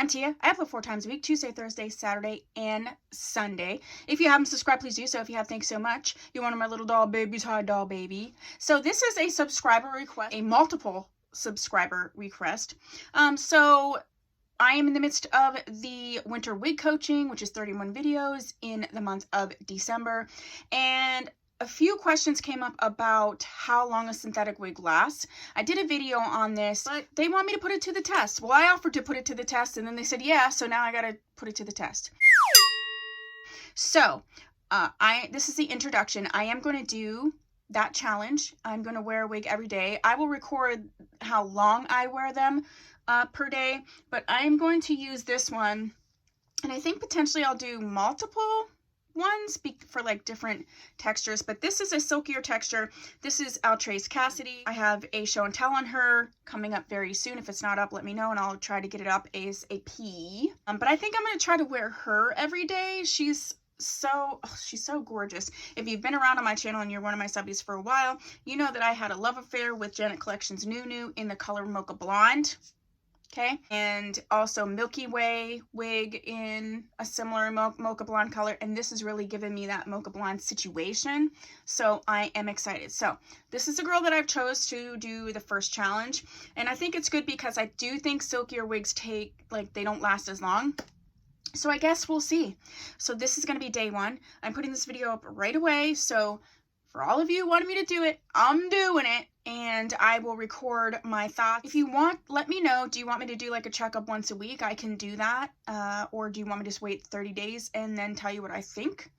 I'm Tia. I upload 4 times a week, Tuesday, Thursday, Saturday, and Sunday. If you haven't subscribed, please do so. If you have, thanks so much. You're one of my little doll babies. Hi, doll baby. So this is a subscriber request, a multiple subscriber request. So I am in the midst of the winter wig coaching, which is 31 videos in the month of December. And a few questions came up about how long a synthetic wig lasts. I did a video on this, but they want me to put it to the test. Well, I offered to put it to the test, and then they said, yeah, so now I gotta put it to the test. So, this is the introduction. I am going to do that challenge. I'm going to wear a wig every day. I will record how long I wear them per day, but I'm going to use this one, and I think potentially I'll do multiple ones for like different textures, but this is a silkier texture. This is Outre Cassidy. I have a show and tell on her coming up very soon. If it's not up, let me know and I'll try to get it up ASAP. But I think I'm going to try to wear her every day. She's so gorgeous. If you've been around on my channel and you're one of my subbies for a while, you know that I had a love affair with Janet Collection's Nunu in the color Mocha Blonde. Okay, and also Milky Way wig in a similar mocha blonde color, and this is really giving me that mocha blonde situation, so I am excited. So this is a girl that I've chose to do the first challenge, and I think it's good because I do think silkier wigs they don't last as long. So I guess we'll see. So this is going to be day 1. I'm putting this video up right away, so for all of you who wanted me to do it, I'm doing it, and I will record my thoughts. If you want, let me know. Do you want me to do like a checkup once a week? I can do that. Or do you want me to just wait 30 days and then tell you what I think?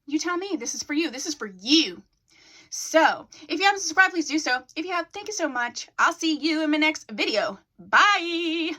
You tell me. This is for you. This is for you. So, if you haven't subscribed, please do so. If you have, thank you so much. I'll see you in my next video. Bye!